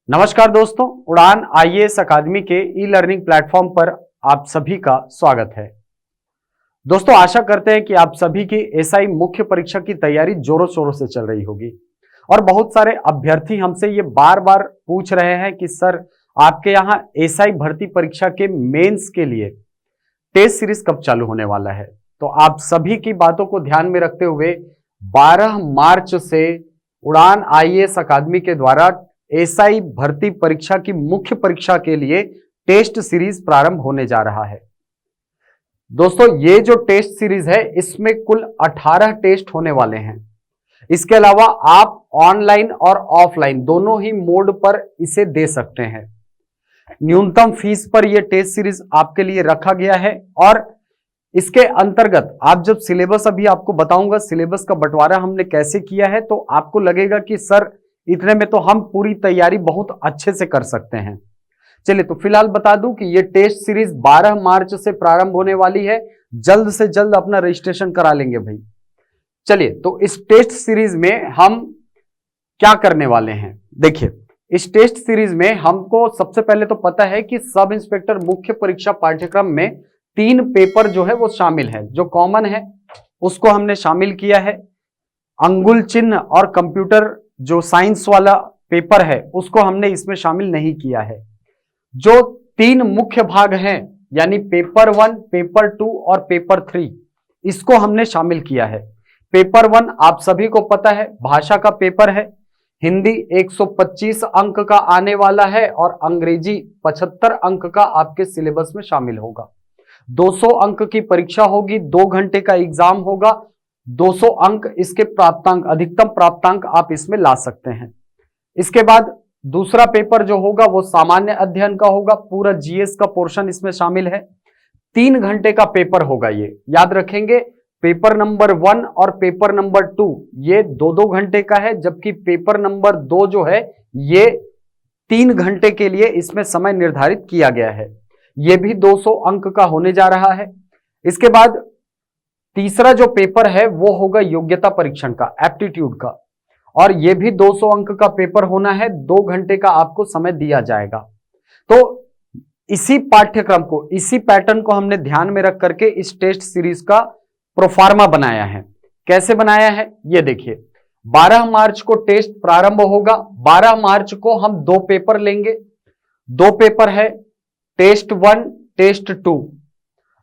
नमस्कार दोस्तों, उड़ान आईएएस अकादमी के ई लर्निंग प्लेटफॉर्म पर आप सभी का स्वागत है। दोस्तों, आशा करते हैं कि आप सभी की एसआई मुख्य परीक्षा की तैयारी जोरों शोरों से चल रही होगी और बहुत सारे अभ्यर्थी हमसे ये बार बार पूछ रहे हैं कि सर आपके यहाँ एसआई भर्ती परीक्षा के मेंस के लिए टेस्ट सीरीज कब चालू होने वाला है। तो आप सभी की बातों को ध्यान में रखते हुए 12 मार्च से उड़ान आईएएस अकादमी के द्वारा एसआई भर्ती परीक्षा की मुख्य परीक्षा के लिए टेस्ट सीरीज प्रारंभ होने जा रहा है। दोस्तों, ये जो टेस्ट सीरीज है इसमें कुल 18 टेस्ट होने वाले हैं। इसके अलावा आप ऑनलाइन और ऑफलाइन दोनों ही मोड पर इसे दे सकते हैं। न्यूनतम फीस पर यह टेस्ट सीरीज आपके लिए रखा गया है और इसके अंतर्गत आप जब सिलेबस, अभी आपको बताऊंगा सिलेबस का बंटवारा हमने कैसे किया है, तो आपको लगेगा कि सर इतने में तो हम पूरी तैयारी बहुत अच्छे से कर सकते हैं। चलिए, तो फिलहाल बता दूं कि ये टेस्ट सीरीज 12 मार्च से प्रारंभ होने वाली है। जल्द से जल्द अपना रजिस्ट्रेशन करा लेंगे भाई। चलिए, तो इस टेस्ट सीरीज में हम क्या करने वाले हैं, देखिए। इस टेस्ट सीरीज में हमको सबसे पहले तो पता है कि सब इंस्पेक्टर मुख्य परीक्षा पाठ्यक्रम में 3 पेपर जो है वो शामिल है। जो कॉमन है उसको हमने शामिल किया है। अंगुल चिन्ह और कंप्यूटर जो साइंस वाला पेपर है उसको हमने इसमें शामिल नहीं किया है। जो 3 मुख्य भाग हैं यानी पेपर 1, पेपर 2 और पेपर 3, इसको हमने शामिल किया है। पेपर 1 आप सभी को पता है भाषा का पेपर है। हिंदी 125 अंक का आने वाला है और अंग्रेजी 75 अंक का आपके सिलेबस में शामिल होगा। 200 अंक की परीक्षा होगी, 2 घंटे का एग्जाम होगा। 200 अंक इसके प्राप्तांक, अधिकतम प्राप्तांक आप इसमें ला सकते हैं। इसके बाद दूसरा पेपर जो होगा वो सामान्य अध्ययन का होगा। पूरा जीएस का पोर्शन इसमें शामिल है। 3 घंटे का पेपर होगा। ये याद रखेंगे, पेपर नंबर 1 और पेपर नंबर 2 ये 2-2 घंटे का है, जबकि पेपर नंबर 2 जो है ये 3 घंटे के लिए इसमें समय निर्धारित किया गया है। ये भी 200 अंक का होने जा रहा है। इसके बाद तीसरा जो पेपर है वो होगा योग्यता परीक्षण का, एप्टीट्यूड का, और ये भी 200 अंक का पेपर होना है। 2 घंटे का आपको समय दिया जाएगा। तो इसी पाठ्यक्रम को, इसी पैटर्न को हमने ध्यान में रख करके इस टेस्ट सीरीज का प्रोफार्मा बनाया है। कैसे बनाया है ये देखिए। 12 मार्च को टेस्ट प्रारंभ होगा। 12 मार्च को हम 2 पेपर लेंगे। 2 पेपर है, टेस्ट 1, टेस्ट 2,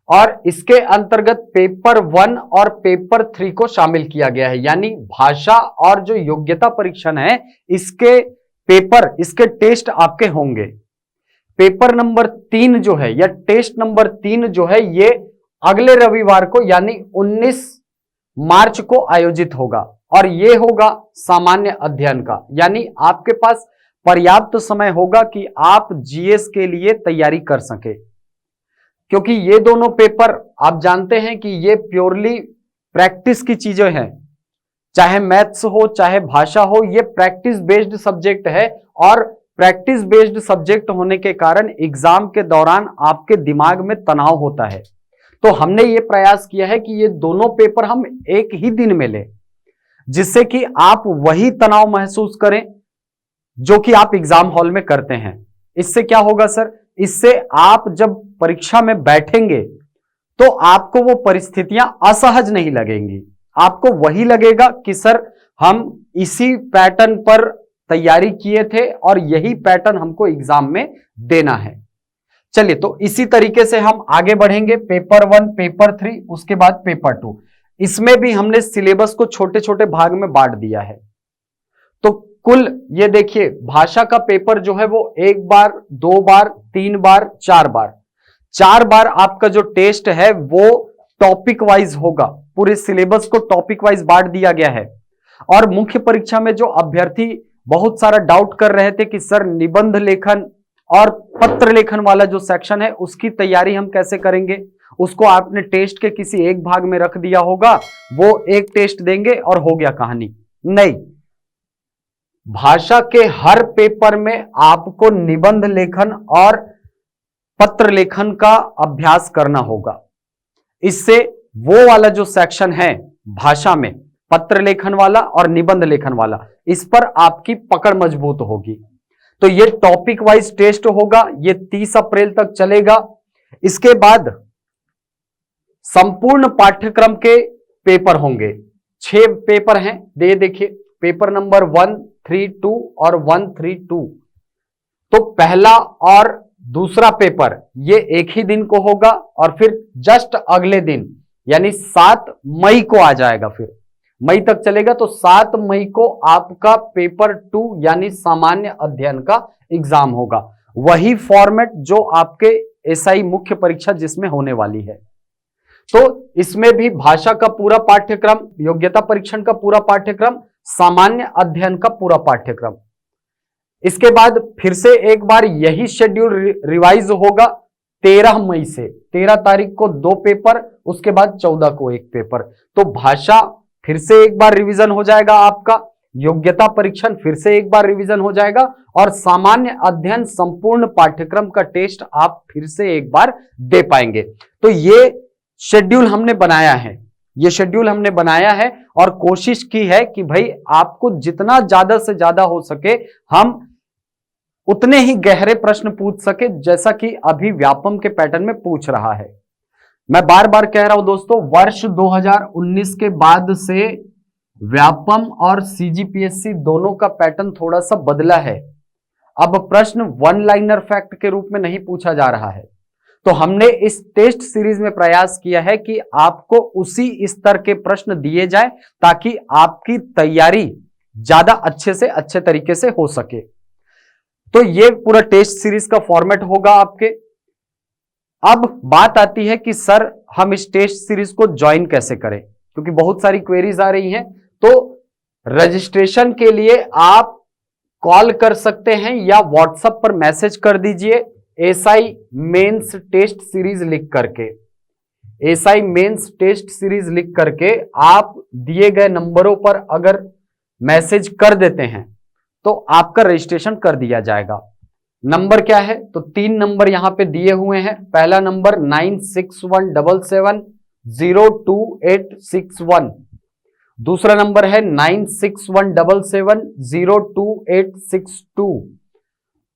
और इसके अंतर्गत पेपर 1 और पेपर 3 को शामिल किया गया है। यानी भाषा और जो योग्यता परीक्षण है इसके पेपर, इसके टेस्ट आपके होंगे। पेपर नंबर 3 जो है या टेस्ट नंबर 3 जो है ये अगले रविवार को यानी 19 मार्च को आयोजित होगा और ये होगा सामान्य अध्ययन का। यानी आपके पास पर्याप्त समय होगा कि आप जीएस के लिए तैयारी कर सके, क्योंकि ये दोनों पेपर आप जानते हैं कि ये प्योरली प्रैक्टिस की चीजें हैं। चाहे मैथ्स हो चाहे भाषा हो, ये प्रैक्टिस बेस्ड सब्जेक्ट है और प्रैक्टिस बेस्ड सब्जेक्ट होने के कारण एग्जाम के दौरान आपके दिमाग में तनाव होता है। तो हमने ये प्रयास किया है कि ये दोनों पेपर हम एक ही दिन में लें, जिससे कि आप वही तनाव महसूस करें जो कि आप एग्जाम हॉल में करते हैं। इससे क्या होगा सर, इससे आप जब परीक्षा में बैठेंगे तो आपको वो परिस्थितियां असहज नहीं लगेंगी। आपको वही लगेगा कि सर हम इसी पैटर्न पर तैयारी किए थे और यही पैटर्न हमको एग्जाम में देना है। चलिए, तो इसी तरीके से हम आगे बढ़ेंगे। पेपर 1, पेपर 3, उसके बाद पेपर 2। इसमें भी हमने सिलेबस को छोटे छोटे भाग में बांट दिया है। तो कुल ये देखिए, भाषा का पेपर जो है वो 1 बार, 2 बार, 3 बार, 4 बार, 4 बार आपका जो टेस्ट है वो टॉपिक वाइज होगा। पूरे सिलेबस को टॉपिक वाइज बांट दिया गया है। और मुख्य परीक्षा में जो अभ्यर्थी बहुत सारा डाउट कर रहे थे कि सर निबंध लेखन और पत्र लेखन वाला जो सेक्शन है उसकी तैयारी हम कैसे करेंगे, उसको आपने टेस्ट के किसी एक भाग में रख दिया होगा, वो एक टेस्ट देंगे और हो गया कहानी। नहीं, भाषा के हर पेपर में आपको निबंध लेखन और पत्र लेखन का अभ्यास करना होगा। इससे वो वाला जो सेक्शन है भाषा में, पत्र लेखन वाला और निबंध लेखन वाला, इस पर आपकी पकड़ मजबूत होगी। तो ये टॉपिक वाइज टेस्ट होगा, ये 30 अप्रैल तक चलेगा। इसके बाद संपूर्ण पाठ्यक्रम के पेपर होंगे, 6 पेपर हैं, देखिए पेपर नंबर 132 और 132। तो पहला और दूसरा पेपर ये एक ही दिन को होगा और फिर जस्ट अगले दिन यानी 7 मई को आ जाएगा, फिर मई तक चलेगा। तो 7 मई को आपका पेपर 2 यानी सामान्य अध्ययन का एग्जाम होगा, वही फॉर्मेट जो आपके एसआई मुख्य परीक्षा जिसमें होने वाली है। तो इसमें भी भाषा का पूरा पाठ्यक्रम, योग्यता परीक्षण का पूरा पाठ्यक्रम, सामान्य अध्ययन का पूरा पाठ्यक्रम। इसके बाद फिर से एक बार यही शेड्यूल रिवाइज होगा 13 मई से। 13 तारीख को 2 पेपर, उसके बाद 14 को 1 पेपर। तो भाषा फिर से एक बार रिवीजन हो जाएगा आपका, योग्यता परीक्षण फिर से एक बार रिवीजन हो जाएगा और सामान्य अध्ययन संपूर्ण पाठ्यक्रम का टेस्ट आप फिर से एक बार दे पाएंगे। तो ये शेड्यूल हमने बनाया है, ये शेड्यूल हमने बनाया है और कोशिश की है कि भाई आपको जितना ज्यादा से ज्यादा हो सके हम उतने ही गहरे प्रश्न पूछ सके, जैसा कि अभी व्यापम के पैटर्न में पूछ रहा है। मैं बार बार कह रहा हूं दोस्तों, वर्ष 2019 के बाद से व्यापम और सीजीपीएससी दोनों का पैटर्न थोड़ा सा बदला है। अब प्रश्न वन लाइनर फैक्ट के रूप में नहीं पूछा जा रहा है। तो हमने इस टेस्ट सीरीज में प्रयास किया है कि आपको उसी स्तर के प्रश्न दिए जाए ताकि आपकी तैयारी ज्यादा अच्छे से अच्छे तरीके से हो सके। तो ये पूरा टेस्ट सीरीज का फॉर्मेट होगा आपके। अब बात आती है कि सर हम इस टेस्ट सीरीज को ज्वाइन कैसे करें, क्योंकि बहुत सारी क्वेरीज आ रही हैं। तो रजिस्ट्रेशन के लिए आप कॉल कर सकते हैं या व्हाट्सएप पर मैसेज कर दीजिए एसआई मेंस टेस्ट सीरीज लिख करके। एसआई मेंस टेस्ट सीरीज लिख करके आप दिए गए नंबरों पर अगर मैसेज कर देते हैं तो आपका रजिस्ट्रेशन कर दिया जाएगा। नंबर क्या है, तो 3 नंबर यहां पे दिए हुए हैं। पहला नंबर 9617702861, दूसरा नंबर है 9617702862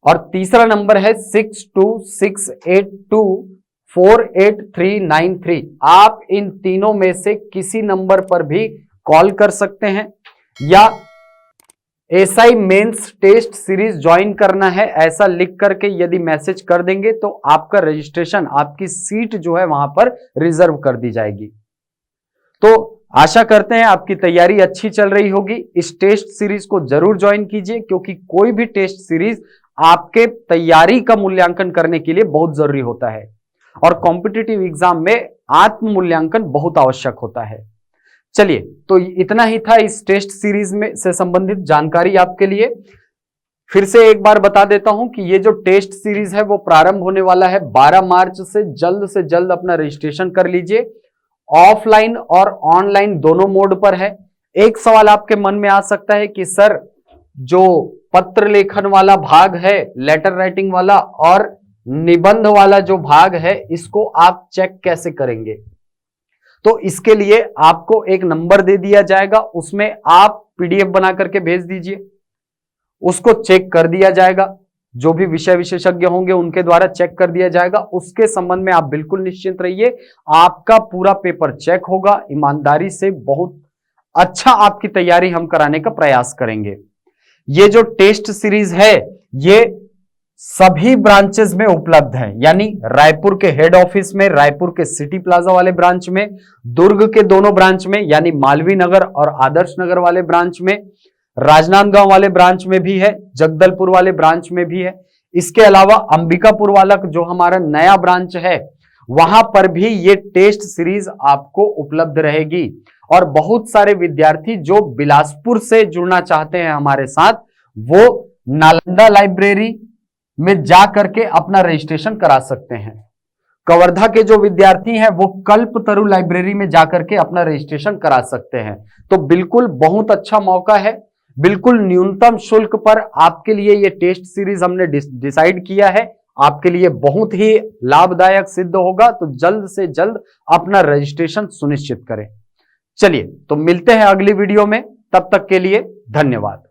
और तीसरा नंबर है 6268248393। आप इन तीनों में से किसी नंबर पर भी कॉल कर सकते हैं या SI mains test series join करना है ऐसा लिख करके यदि मैसेज कर देंगे तो आपका रजिस्ट्रेशन, आपकी सीट जो है वहां पर रिजर्व कर दी जाएगी। तो आशा करते हैं आपकी तैयारी अच्छी चल रही होगी। इस टेस्ट सीरीज को जरूर ज्वाइन कीजिए, क्योंकि कोई भी टेस्ट सीरीज आपके तैयारी का मूल्यांकन करने के लिए बहुत जरूरी होता है और कॉम्पिटिटिव एग्जाम में आत्म मूल्यांकन बहुत आवश्यक होता है। चलिए, तो इतना ही था इस टेस्ट सीरीज में से संबंधित जानकारी आपके लिए। फिर से एक बार बता देता हूं कि ये जो टेस्ट सीरीज है वो प्रारंभ होने वाला है 12 मार्च से जल्द अपना रजिस्ट्रेशन कर लीजिए। ऑफलाइन और ऑनलाइन दोनों मोड पर है। एक सवाल आपके मन में आ सकता है कि सर जो पत्र लेखन वाला भाग है, लेटर राइटिंग वाला और निबंध वाला जो भाग है, इसको आप चेक कैसे करेंगे? तो इसके लिए आपको एक नंबर दे दिया जाएगा, उसमें आप पीडीएफ बना करके भेज दीजिए, उसको चेक कर दिया जाएगा। जो भी विषय विशेषज्ञ होंगे उनके द्वारा चेक कर दिया जाएगा। उसके संबंध में आप बिल्कुल निश्चिंत रहिए, आपका पूरा पेपर चेक होगा ईमानदारी से। बहुत अच्छा आपकी तैयारी हम कराने का प्रयास करेंगे। ये जो टेस्ट सीरीज है ये सभी ब्रांचेस में उपलब्ध है, यानी रायपुर के हेड ऑफिस में, रायपुर के सिटी प्लाजा वाले ब्रांच में, दुर्ग के दोनों ब्रांच में यानी मालवीय नगर और आदर्श नगर वाले ब्रांच में, राजनांदगांव वाले ब्रांच में भी है, जगदलपुर वाले ब्रांच में भी है। इसके अलावा अंबिकापुर वाला जो हमारा नया ब्रांच है वहां पर भी ये टेस्ट सीरीज आपको उपलब्ध रहेगी। और बहुत सारे विद्यार्थी जो बिलासपुर से जुड़ना चाहते हैं हमारे साथ, वो नालंदा लाइब्रेरी में जा करके अपना रजिस्ट्रेशन करा सकते हैं। कवर्धा के जो विद्यार्थी हैं वो कल्पतरु लाइब्रेरी में जाकर के अपना रजिस्ट्रेशन करा सकते हैं। तो बिल्कुल बहुत अच्छा मौका है, बिल्कुल न्यूनतम शुल्क पर आपके लिए ये टेस्ट सीरीज हमने डिसाइड किया है, आपके लिए बहुत ही लाभदायक सिद्ध होगा। तो जल्द से जल्द अपना रजिस्ट्रेशन सुनिश्चित करें। चलिए, तो मिलते हैं अगली वीडियो में, तब तक के लिए धन्यवाद।